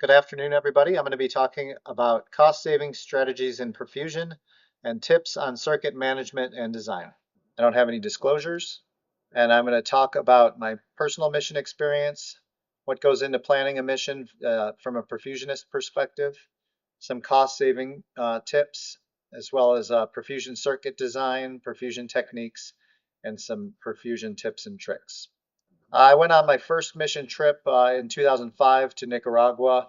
Good afternoon, everybody. I'm going to be talking about cost-saving strategies in perfusion and tips on circuit management and design. I don't have any disclosures, and I'm going to talk about my personal mission experience, what goes into planning a mission from a perfusionist perspective, some cost-saving tips, as well as perfusion circuit design, perfusion techniques, and some perfusion tips and tricks. I went on my first mission trip in 2005 to Nicaragua.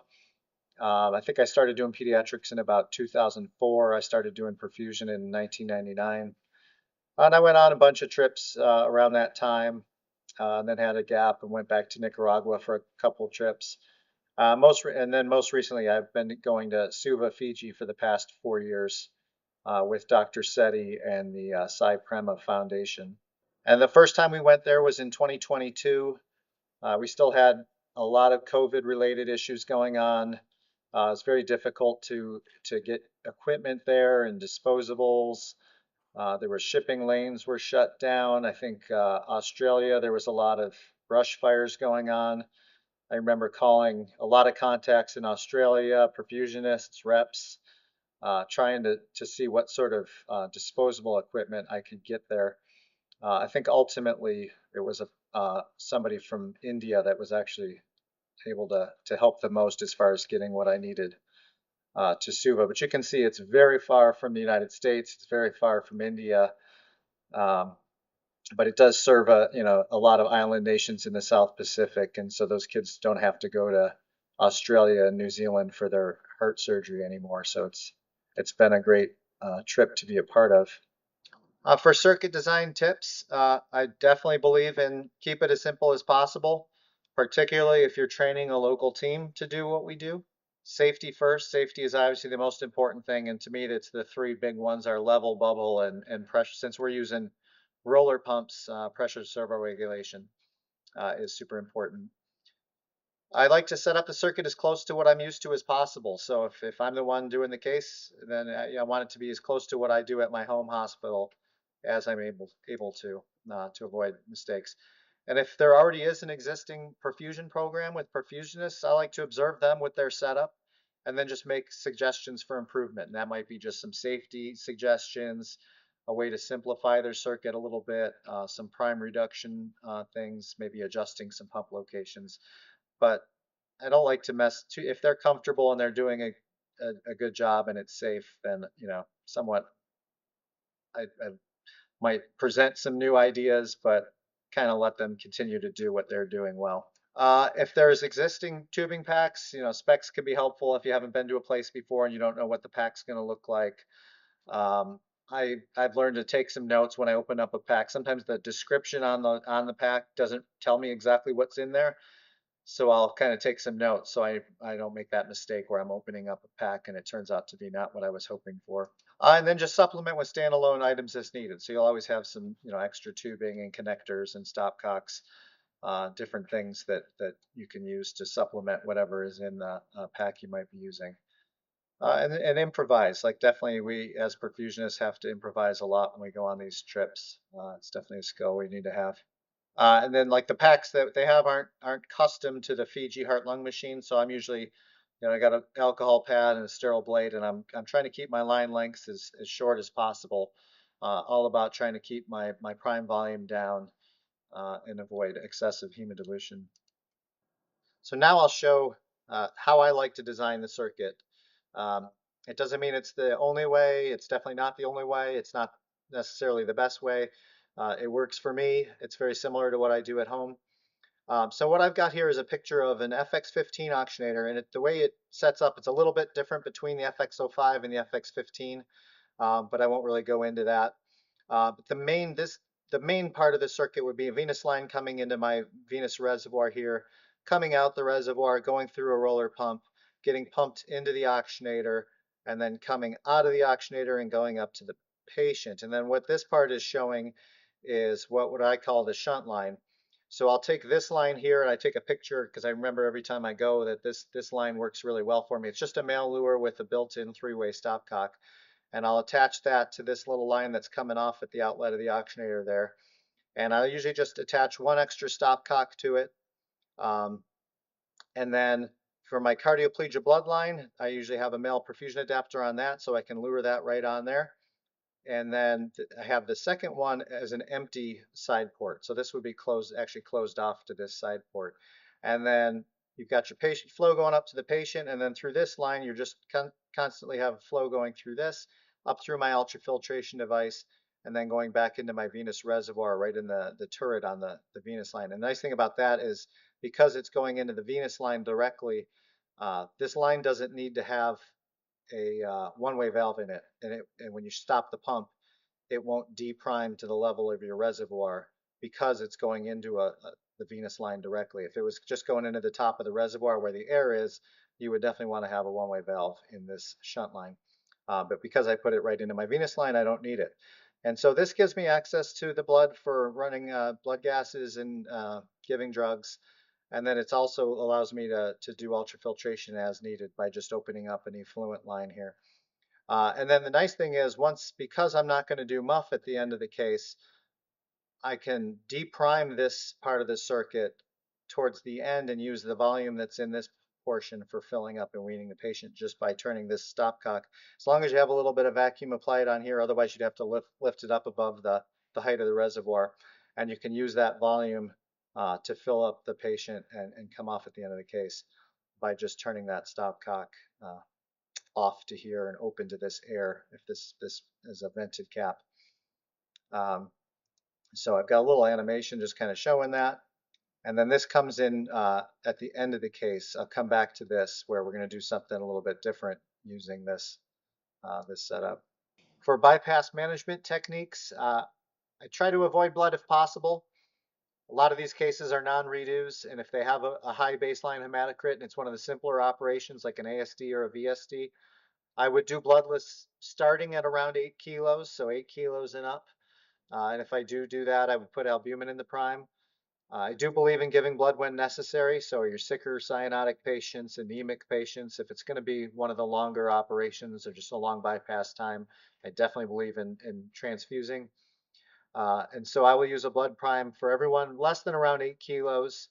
I think I started doing pediatrics in about 2004. I started doing perfusion in 1999. And I went on a bunch of trips around that time, and then had a gap and went back to Nicaragua for a couple of trips. And then most recently, I've been going to Suva, Fiji for the past 4 years with Dr. Seti and the Sai Prema Foundation. And the first time we went there was in 2022. We still had a lot of COVID-related issues going on. It's very difficult to get equipment there and disposables. There were shipping lanes were shut down. I think Australia, there was a lot of brush fires going on. I remember calling a lot of contacts in Australia, perfusionists, reps, trying to see what sort of disposable equipment I could get there. I think ultimately it was somebody from India that was actually able to help the most as far as getting what I needed to Suva. But you can see it's very far from the United States. It's very far from India. Um, but it does serve a lot of island nations in the South Pacific, and so those kids don't have to go to Australia and New Zealand for their heart surgery anymore. So it's been a great trip to be a part of. For circuit design tips, I definitely believe in keep it as simple as possible, particularly if you're training a local team to do what we do. Safety first. Safety is obviously the most important thing, and to me, it's the three big ones are level, bubble, and pressure. Since we're using roller pumps, pressure servo regulation is super important. I like to set up the circuit as close to what I'm used to as possible. So if I'm the one doing the case, then I want it to be as close to what I do at my home hospital as I'm able to avoid mistakes. And if there already is an existing perfusion program with perfusionists, I like to observe them with their setup and then just make suggestions for improvement. And that might be just some safety suggestions, a way to simplify their circuit a little bit, some prime reduction things, maybe adjusting some pump locations. But I don't like to mess too, if they're comfortable and they're doing a good job and it's safe, then, somewhat I might present some new ideas, but kind of let them continue to do what they're doing well. If there's existing tubing packs, specs could be helpful if you haven't been to a place before and you don't know what the pack's going to look like. Um, I've learned to take some notes when I open up a pack. Sometimes the description on the pack doesn't tell me exactly what's in there. So I'll kind of take some notes so I don't make that mistake where I'm opening up a pack and it turns out to be not what I was hoping for. And then just supplement with standalone items as needed. So you'll always have some, extra tubing and connectors and stopcocks, different things that you can use to supplement whatever is in the pack you might be using. And improvise. Like definitely we as perfusionists have to improvise a lot when we go on these trips. It's definitely a skill we need to have. And then like the packs that they have aren't custom to the Fiji heart lung machine. So I'm usually, I got an alcohol pad and a sterile blade, and I'm trying to keep my line lengths as short as possible. All about trying to keep my prime volume down and avoid excessive hemodilution. So now I'll show how I like to design the circuit. Um, it doesn't mean it's the only way. It's definitely not the only way. It's not necessarily the best way. It works for me. It's very similar to what I do at home. So what I've got here is a picture of an FX15 oxygenator, and the way it sets up, it's a little bit different between the FX05 and the FX15, but I won't really go into that. But the main part of the circuit would be a venous line coming into my venous reservoir here, coming out the reservoir, going through a roller pump, getting pumped into the oxygenator, and then coming out of the oxygenator and going up to the patient. And then what this part is showing is what I call the shunt line. So I'll take this line here and I take a picture because I remember every time I go that this line works really well for me. It's just a male lure with a built-in three-way stopcock. And I'll attach that to this little line that's coming off at the outlet of the oxygenator there. And I'll usually just attach one extra stopcock to it. Um, and then For my cardioplegia bloodline, I usually have a male perfusion adapter on that, so I can lure that right on there. And then I have the second one as an empty side port. So this would be closed, actually closed off to this side port. And then you've got your patient flow going up to the patient, and then through this line, you're just constantly have flow going through this, up through my ultrafiltration device, and then going back into my venous reservoir right in the turret on the venous line. And the nice thing about that is because it's going into the venous line directly, this line doesn't need to have a one-way valve in it. And when you stop the pump, it won't deprime to the level of your reservoir because it's going into the venous line directly. If it was just going into the top of the reservoir where the air is, you would definitely want to have a one-way valve in this shunt line. But because I put it right into my venous line, I don't need it. And so this gives me access to the blood for running blood gases and giving drugs. And then it also allows me to do ultrafiltration as needed by just opening up an effluent line here. And then the nice thing is because I'm not going to do muff at the end of the case, I can deprime this part of the circuit towards the end and use the volume that's in this portion for filling up and weaning the patient just by turning this stopcock. As long as you have a little bit of vacuum applied on here, otherwise you'd have to lift it up above the height of the reservoir. And you can use that volume to fill up the patient and come off at the end of the case by just turning that stopcock off to here and open to this air if this is a vented cap. So I've got a little animation just kind of showing that. And then this comes in at the end of the case. I'll come back to this where we're going to do something a little bit different using this setup. For bypass management techniques, I try to avoid blood if possible. A lot of these cases are non-redos, and if they have a high baseline hematocrit and it's one of the simpler operations like an ASD or a VSD, I would do bloodless starting at around 8 kilos, so 8 kilos and up. And if I do that, I would put albumin in the prime. I do believe in giving blood when necessary. So your sicker cyanotic patients, anemic patients, if it's going to be one of the longer operations or just a long bypass time, I definitely believe in transfusing. And so I will use a blood prime for everyone less than around 8 kilos.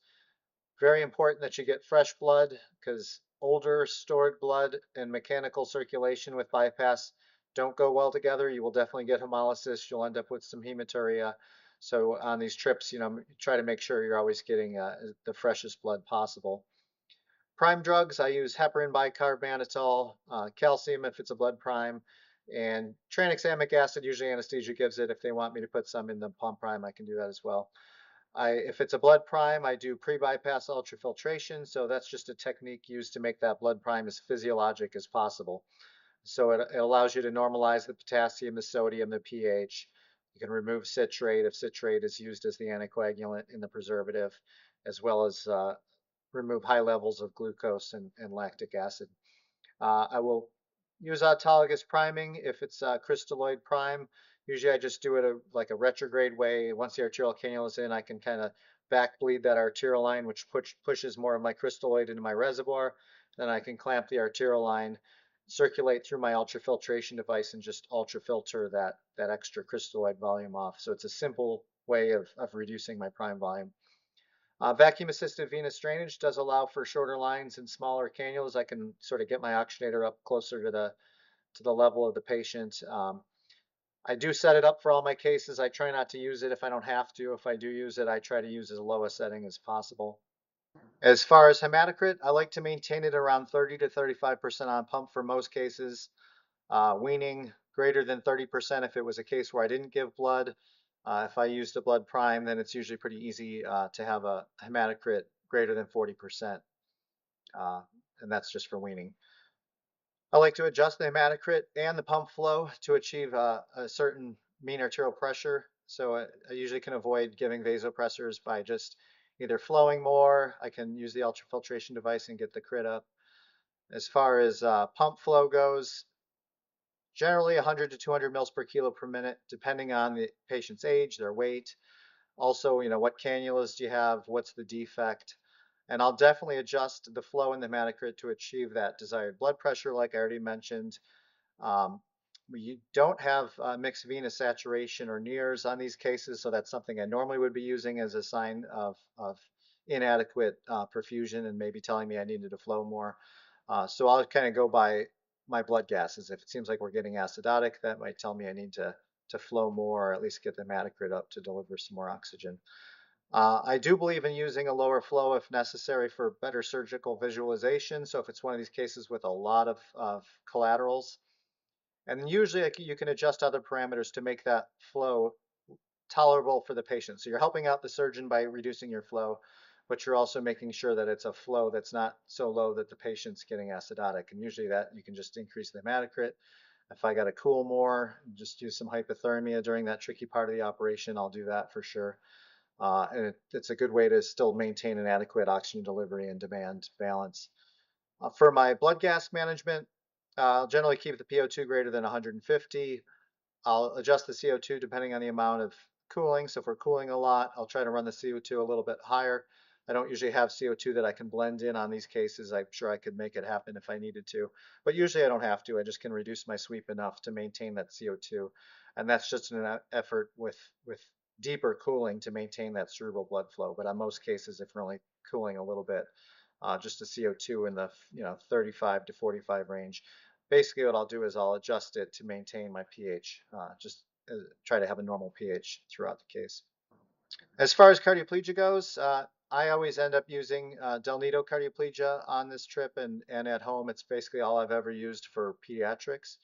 Very important that you get fresh blood because older stored blood and mechanical circulation with bypass don't go well together. You will definitely get hemolysis. You'll end up with some hematuria. So on these trips, try to make sure you're always getting the freshest blood possible. Prime drugs, I use heparin bicarbonatol, calcium if it's a blood prime, and tranexamic acid. Usually anesthesia gives it. If they want me to put some in the pump prime, I can do that as well. If it's a blood prime, I do pre-bypass ultrafiltration. So that's just a technique used to make that blood prime as physiologic as possible. So it allows you to normalize the potassium, the sodium, the pH. You can remove citrate if citrate is used as the anticoagulant in the preservative, as well as remove high levels of glucose and lactic acid. I will use autologous priming if it's a crystalloid prime. Usually I just do it like a retrograde way. Once the arterial cannula is in, I can kind of back bleed that arterial line, which pushes more of my crystalloid into my reservoir. Then I can clamp the arterial line, circulate through my ultrafiltration device, and just ultrafilter that extra crystalloid volume off. So it's a simple way of reducing my prime volume. Vacuum-assisted venous drainage does allow for shorter lines and smaller cannulas. I can sort of get my oxygenator up closer to the level of the patient. I do set it up for all my cases. I try not to use it if I don't have to. If I do use it, I try to use as low a setting as possible. As far as hematocrit, I like to maintain it around 30 to 35% on pump for most cases. Weaning greater than 30% if it was a case where I didn't give blood. If I used a blood prime, then it's usually pretty easy to have a hematocrit greater than 40%, and that's just for weaning. I like to adjust the hematocrit and the pump flow to achieve a certain mean arterial pressure. So I usually can avoid giving vasopressors by just either flowing more. I can use the ultrafiltration device and get the crit up. As far as pump flow goes, generally 100 to 200 mils per kilo per minute, depending on the patient's age, their weight. Also, what cannulas do you have? What's the defect? And I'll definitely adjust the flow in the hematocrit to achieve that desired blood pressure, like I already mentioned. We don't have mixed venous saturation or NEERs on these cases, so that's something I normally would be using as a sign of inadequate perfusion and maybe telling me I needed to flow more. So I'll kind of go by my blood gases. If it seems like we're getting acidotic, that might tell me I need to flow more, or at least get the hematocrit up to deliver some more oxygen. I do believe in using a lower flow if necessary for better surgical visualization. So if it's one of these cases with a lot of collaterals, and then usually you can adjust other parameters to make that flow tolerable for the patient. So you're helping out the surgeon by reducing your flow, but you're also making sure that it's a flow that's not so low that the patient's getting acidotic. And usually that you can just increase the hematocrit. If I got to cool more, just use some hypothermia during that tricky part of the operation, I'll do that for sure. And it's a good way to still maintain an adequate oxygen delivery and demand balance. For my blood gas management, I'll generally keep the PO2 greater than 150. I'll adjust the CO2 depending on the amount of cooling. So if we're cooling a lot, I'll try to run the CO2 a little bit higher. I don't usually have CO2 that I can blend in on these cases. I'm sure I could make it happen if I needed to, but usually I don't have to. I just can reduce my sweep enough to maintain that CO2. And that's just an effort with deeper cooling to maintain that cerebral blood flow. But on most cases, if we're only cooling a little bit, just the CO2 in the 35 to 45 range. Basically, what I'll do is I'll adjust it to maintain my pH, just try to have a normal pH throughout the case. As far as cardioplegia goes, I always end up using Del Nido cardioplegia on this trip, and at home, it's basically all I've ever used for pediatrics.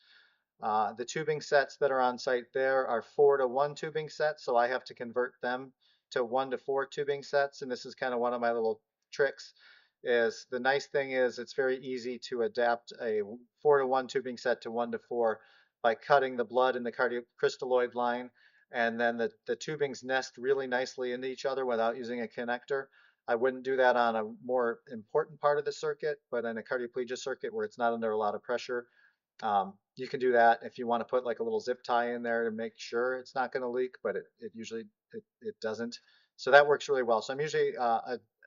The tubing sets that are on site there are 4-to-1 tubing sets, so I have to convert them to 1-to-4 tubing sets, and this is kind of one of my little tricks. Is the nice thing is it's very easy to adapt a 4-to-1 tubing set to 1-to-4 by cutting the blood in the cardiocrystalloid line, and then the tubings nest really nicely into each other without using a connector. I wouldn't do that on a more important part of the circuit, but in a cardioplegia circuit where it's not under a lot of pressure, you can do that if you want to put like a little zip tie in there to make sure it's not going to leak, but it usually it doesn't. So that works really well. So I'm usually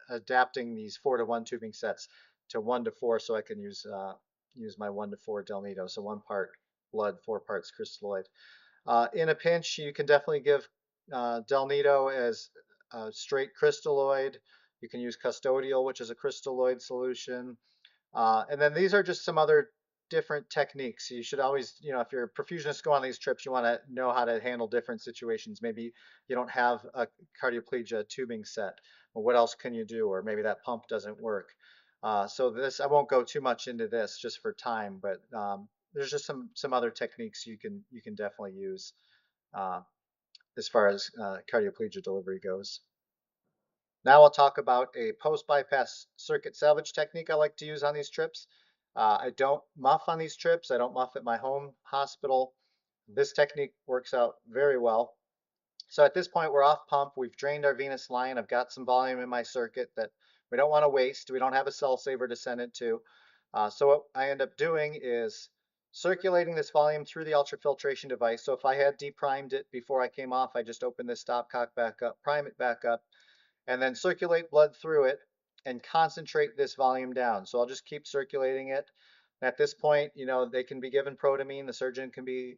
adapting these 4-to-1 tubing sets to 1-to-4 so I can use my 1-to-4 Del Nido. So 1 part blood, 4 parts crystalloid. In a pinch, you can definitely give Del Nido as a straight crystalloid. You can use custodial, which is a crystalloid solution. And then these are just some other different techniques. You should always, if you're a perfusionist go on these trips, you want to know how to handle different situations. Maybe you don't have a cardioplegia tubing set. Well, what else can you do? Or maybe that pump doesn't work. So this, I won't go too much into this just for time, but there's just some other techniques you can definitely use uh, as far as cardioplegia delivery goes. Now I'll talk about a post-bypass circuit salvage technique I like to use on these trips. I don't muff on these trips. I don't muff at my home hospital. This technique works out very well. So at this point, we're off pump. We've drained our venous line. I've got some volume in my circuit that we don't want to waste. We don't have a cell saver to send it to. So what I end up doing is circulating this volume through the ultrafiltration device. So if I had deprimed it before I came off, I just open this stopcock back up, prime it back up, and then circulate blood through it and concentrate this volume down. So I'll just keep circulating it. At this point, they can be given protamine. The surgeon can be,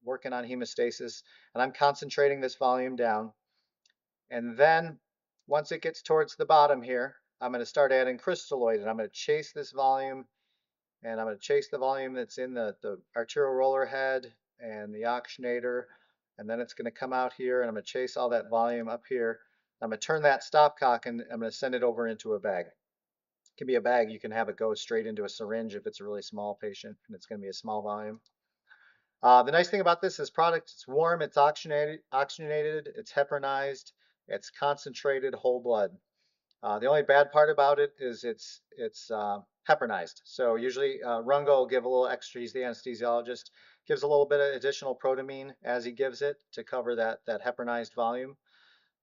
working on hemostasis, and I'm concentrating this volume down. And then once it gets towards the bottom here, I'm going to start adding crystalloid, and I'm going to chase this volume, and I'm going to chase the volume that's in the arterial roller head and the oxygenator, and then it's going to come out here, and I'm going to chase all that volume up here. I'm going to turn that stopcock, and I'm going to send it over into a bag. It can be a bag. You can have it go straight into a syringe if it's a really small patient, and it's going to be a small volume. The nice thing about this is product, it's warm, it's oxygenated, it's heparinized, it's concentrated whole blood. The only bad part about it is it's heparinized. So usually Rungo will give a little extra. He's the anesthesiologist. Gives a little bit of additional protamine as he gives it to cover that heparinized volume.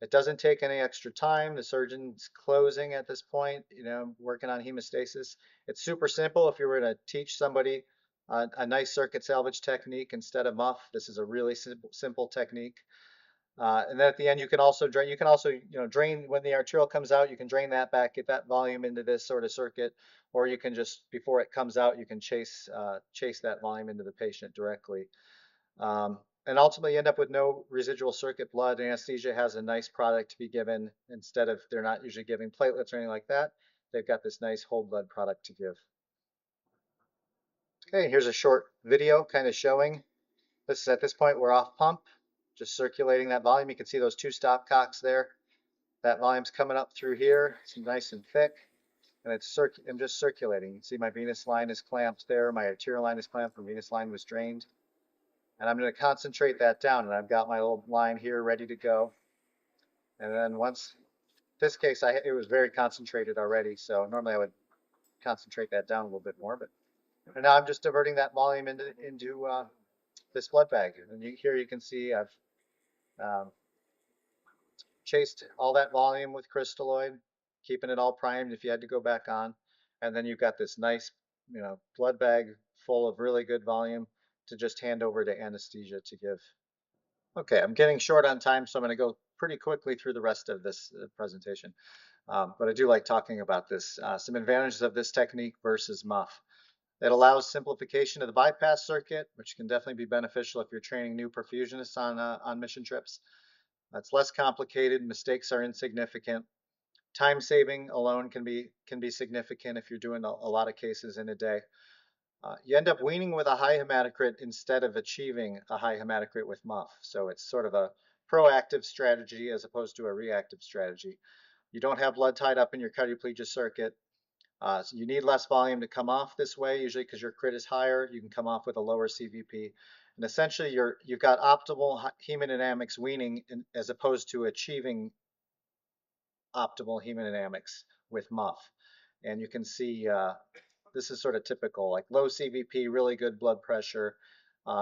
It doesn't take any extra time. The surgeon's closing at this point, working on hemostasis. It's super simple. If you were to teach somebody a nice circuit salvage technique instead of muff, this is a really simple technique. And then at the end, you can also drain. You can also, drain when the arterial comes out. You can drain that back, get that volume into this sort of circuit, or you can just before it comes out, you can chase that volume into the patient directly. And ultimately you end up with no residual circuit blood. Anesthesia has a nice product to be given. Instead of, they're not usually giving platelets or anything like that, they've got this nice whole blood product to give. Okay, here's a short video kind of showing this. At this point we're off pump, just circulating that volume. You can see those two stopcocks there. That volume's coming up through here. It's nice and thick, and I'm just circulating. You can see my venous line is clamped there. My arterial line is clamped. The venous line was drained. And I'm going to concentrate that down, and I've got my little line here ready to go. And then once, this case, it was very concentrated already, so normally I would concentrate that down a little bit more. But and now I'm just diverting that volume into this blood bag. And here you can see I've um, chased all that volume with crystalloid, keeping it all primed if you had to go back on. And then you've got this nice, blood bag full of really good volume to just hand over to anesthesia to give. Okay, I'm getting short on time, so I'm going to go pretty quickly through the rest of this presentation. But I do like talking about this. Some advantages of this technique versus MUF. It allows simplification of the bypass circuit, which can definitely be beneficial if you're training new perfusionists on mission trips. It's less complicated. Mistakes are insignificant. Time saving alone can be significant if you're doing a lot of cases in a day. You end up weaning with a high hematocrit instead of achieving a high hematocrit with MUF. So it's sort of a proactive strategy as opposed to a reactive strategy. You don't have blood tied up in your cardioplegia circuit. So you need less volume to come off this way, usually because your crit is higher. You can come off with a lower CVP. And essentially, you've got optimal hemodynamics weaning as opposed to achieving optimal hemodynamics with MUF. And you can see this is sort of typical, like low CVP, really good blood pressure.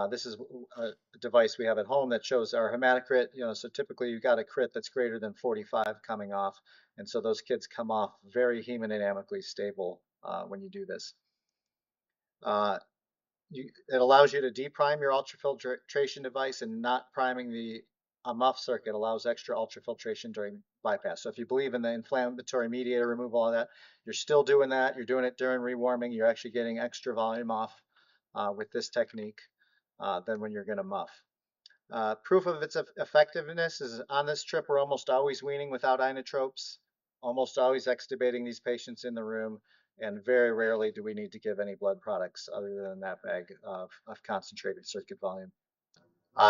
This is a device we have at home that shows our hematocrit. So typically you've got a crit that's greater than 45 coming off, and so those kids come off very hemodynamically stable when you do this. It allows you to deprime your ultrafiltration device, and not priming a MUF circuit allows extra ultrafiltration during bypass. So if you believe in the inflammatory mediator removal, all that, you're still doing that. You're doing it during rewarming. You're actually getting extra volume off with this technique than when you're going to MUF. Proof of its effectiveness is on this trip, we're almost always weaning without inotropes, almost always extubating these patients in the room, and very rarely do we need to give any blood products other than that bag of concentrated circuit volume.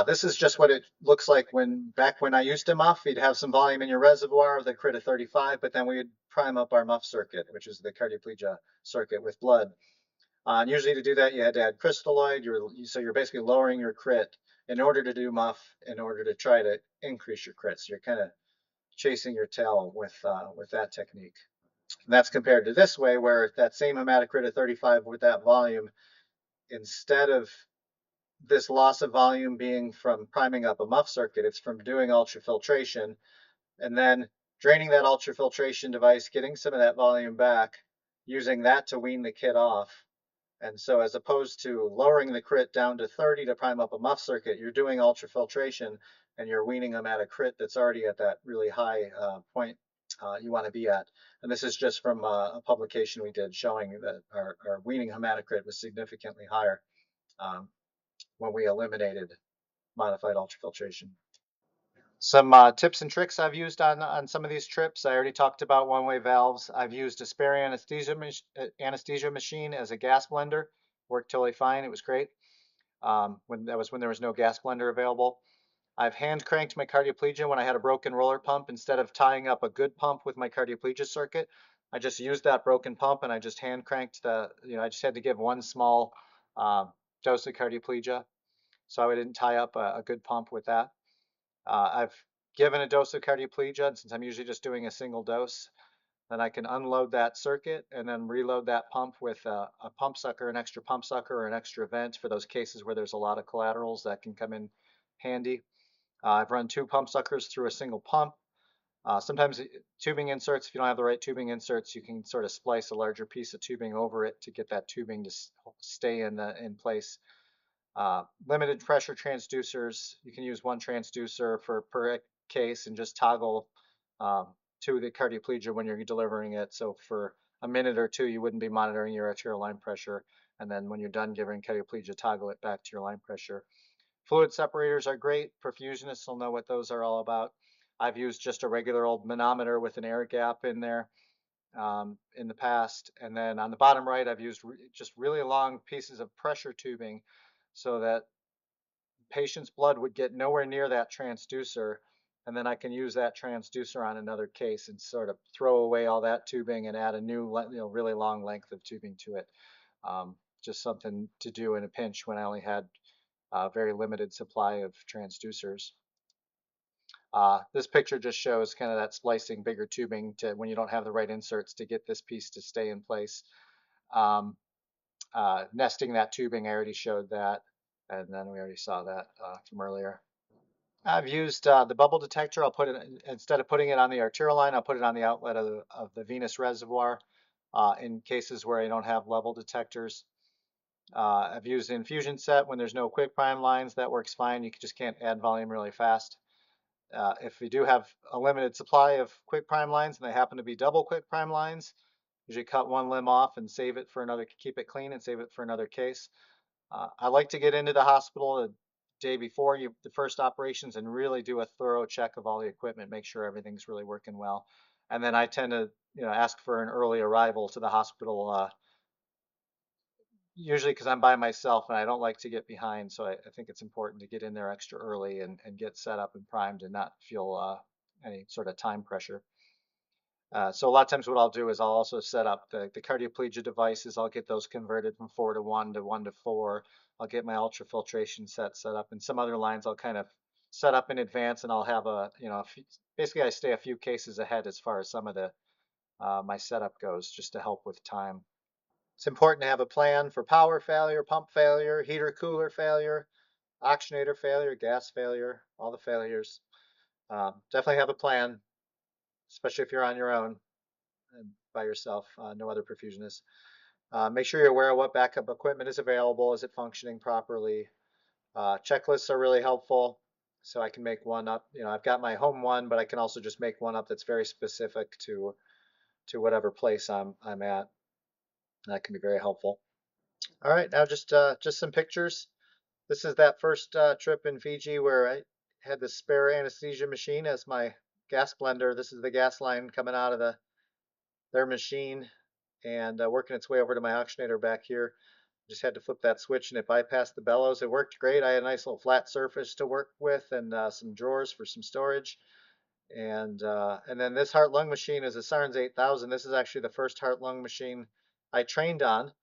This is just what it looks like back when I used to MUF. You'd have some volume in your reservoir, the crit of 35, but then we would prime up our MUF circuit, which is the cardioplegia circuit, with blood. And usually to do that, you had to add crystalloid. So you're basically lowering your crit in order to do MUF, in order to try to increase your crit. So you're kind of chasing your tail with that technique. And that's compared to this way, where that same hematocrit of 35 with that volume, instead of this loss of volume being from priming up a MUF circuit, it's from doing ultrafiltration and then draining that ultrafiltration device, getting some of that volume back, using that to wean the kid off. And so as opposed to lowering the crit down to 30 to prime up a MUF circuit, you're doing ultrafiltration and you're weaning them at a crit that's already at that really high point you want to be at. And this is just from a publication we did showing that our weaning hematocrit was significantly higher when we eliminated modified ultrafiltration. Some tips and tricks I've used on some of these trips. I already talked about one-way valves. I've used a spare anesthesia machine as a gas blender. Worked totally fine. It was great. When there was no gas blender available. I've hand cranked my cardioplegia when I had a broken roller pump. Instead of tying up a good pump with my cardioplegia circuit, I just used that broken pump and I just hand cranked I just had to give one small dose of cardioplegia, so I didn't tie up a good pump with that. I've given a dose of cardioplegia, and since I'm usually just doing a single dose, then I can unload that circuit and then reload that pump with a pump sucker, an extra pump sucker, or an extra vent for those cases where there's a lot of collaterals that can come in handy. I've run 2 pump suckers through a single pump. Sometimes tubing inserts, if you don't have the right tubing inserts, you can sort of splice a larger piece of tubing over it to get that tubing to stay in place. Limited pressure transducers, you can use one transducer per case and just toggle to the cardioplegia when you're delivering it. So for a minute or two, you wouldn't be monitoring your arterial line pressure. And then when you're done giving cardioplegia, toggle it back to your line pressure. Fluid separators are great. Perfusionists will know what those are all about. I've used just a regular old manometer with an air gap in there in the past. And then on the bottom right, I've used just really long pieces of pressure tubing so that patient's blood would get nowhere near that transducer. And then I can use that transducer on another case and sort of throw away all that tubing and add a new, really long length of tubing to it. Just something to do in a pinch when I only had a very limited supply of transducers. This picture just shows kind of that splicing bigger tubing to when you don't have the right inserts to get this piece to stay in place. Um, Nesting that tubing, I already showed that, and then we already saw that from earlier. I've used the bubble detector. I'll put it, instead of putting it on the arterial line, I'll put it on the outlet of the venous reservoir in cases where I don't have level detectors. I've used the infusion set when there's no quick prime lines. That works fine. You just can't add volume really fast. If we do have a limited supply of quick prime lines and they happen to be double quick prime lines, usually cut one limb off and save it for another, keep it clean and save it for another case. I like to get into the hospital the day before the first operations and really do a thorough check of all the equipment, make sure everything's really working well. And then I tend to, ask for an early arrival to the hospital, usually because I'm by myself and I don't like to get behind. So I think it's important to get in there extra early and get set up and primed and not feel any sort of time pressure. So a lot of times what I'll do is I'll also set up the cardioplegia devices. I'll get those converted from 4 to 1 to 1 to 4. I'll get my ultrafiltration set up, and some other lines I'll kind of set up in advance, and I'll have basically I stay a few cases ahead as far as some of the my setup goes, just to help with time. It's important to have a plan for power failure, pump failure, heater cooler failure, oxygenator failure, gas failure, all the failures. Definitely have a plan, especially if you're on your own and by yourself, no other perfusionist. Make sure you're aware of what backup equipment is available. Is it functioning properly? Checklists are really helpful. So I can make one up. I've got my home one, but I can also just make one up that's very specific to whatever place I'm at. That can be very helpful. All right, now just some pictures. This is that first trip in Fiji where I had the spare anesthesia machine as my gas blender. This is the gas line coming out of their machine and working its way over to my oxygenator back here. Just had to flip that switch and it bypassed the bellows. It worked great. I had a nice little flat surface to work with and some drawers for some storage. And then this heart lung machine is a Sarnes 8000. This is actually the first heart lung machine I trained on.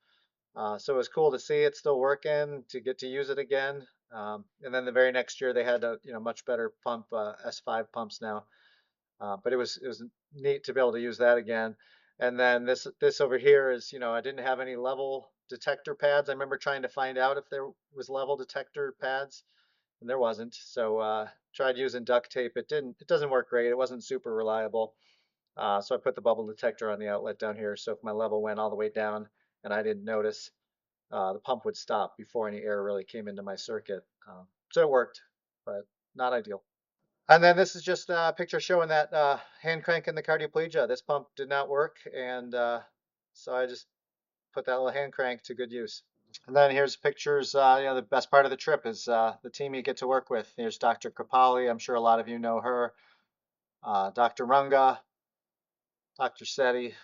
So it was cool to see it still working, to get to use it again. And then the very next year they had a much better pump, S5 pumps now. But it was neat to be able to use that again. And then this over here is, I didn't have any level detector pads. I remember trying to find out if there was level detector pads, and there wasn't. So tried using duct tape. It doesn't work great. It wasn't super reliable. So I put the bubble detector on the outlet down here. So if my level went all the way down and I didn't notice, the pump would stop before any air really came into my circuit. So it worked, but not ideal. And then this is just a picture showing that hand crank in the cardioplegia. This pump did not work, and so I just put that little hand crank to good use. And then here's pictures. The best part of the trip is the team you get to work with. Here's Dr. Kripali. I'm sure a lot of you know her. Dr. Runga, Dr. Seti.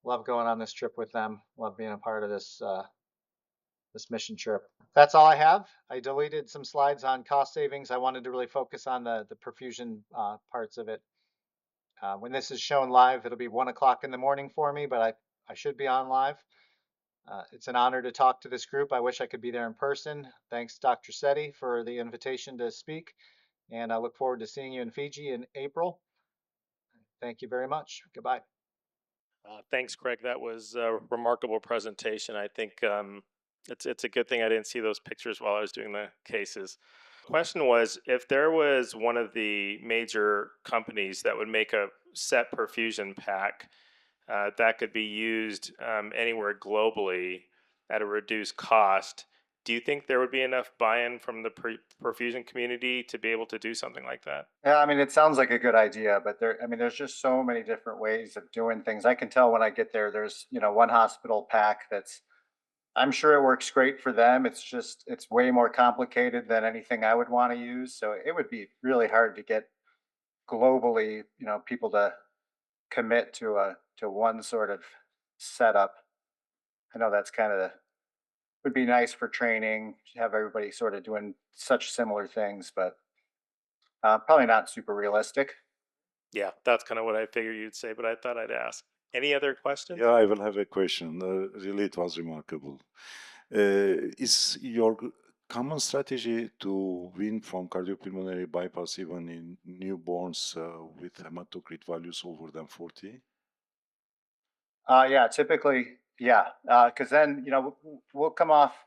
Love going on this trip with them. Love being a part of this mission trip. That's all I have. I deleted some slides on cost savings. I wanted to really focus on the perfusion parts of it. When this is shown live, it'll be 1 o'clock in the morning for me, but I should be on live. It's an honor to talk to this group. I wish I could be there in person. Thanks, Dr. Seti, for the invitation to speak, and I look forward to seeing you in Fiji in April. Thank you very much. Goodbye. Thanks, Craig. That was a remarkable presentation. I think it's a good thing I didn't see those pictures while I was doing the cases. Question was, if there was one of the major companies that would make a set perfusion pack that could be used anywhere globally at a reduced cost, do you think there would be enough buy-in from the perfusion community to be able to do something like that? Yeah, I mean, it sounds like a good idea, but there's just so many different ways of doing things. I can tell when I get there, there's, one hospital pack that's I'm sure it works great for them. It's way more complicated than anything I would want to use. So it would be really hard to get globally, people to commit to one sort of setup. I know that's kind of would be nice for training, have everybody sort of doing such similar things, but probably not super realistic. Yeah, that's kind of what I figured you'd say, but I thought I'd ask. Any other questions? Yeah, I will have a question. Really, it was remarkable. Is your common strategy to win from cardiopulmonary bypass even in newborns with hematocrit values over than 40? Yeah, typically, yeah, because then we'll come off,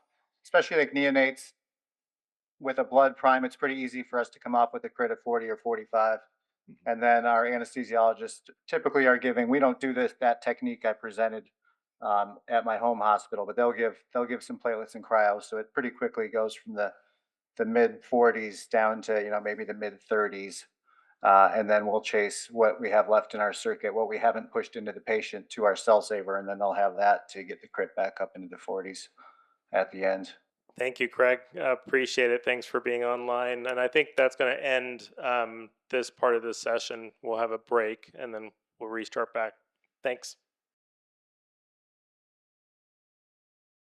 especially like neonates with a blood prime. It's pretty easy for us to come off with a crit of 40 or 45. Mhm. And then our anesthesiologists typically are giving. We don't do that technique I presented at my home hospital, but they'll give some platelets and cryo, so it pretty quickly goes from the mid 40s down to maybe the mid 30s, and then we'll chase what we have left in our circuit, what we haven't pushed into the patient, to our cell saver, and then they'll have that to get the crit back up into the 40s at the end. Thank you, Craig. Appreciate it. Thanks for being online. And I think that's going to end this part of the session. We'll have a break and then we'll restart back. Thanks.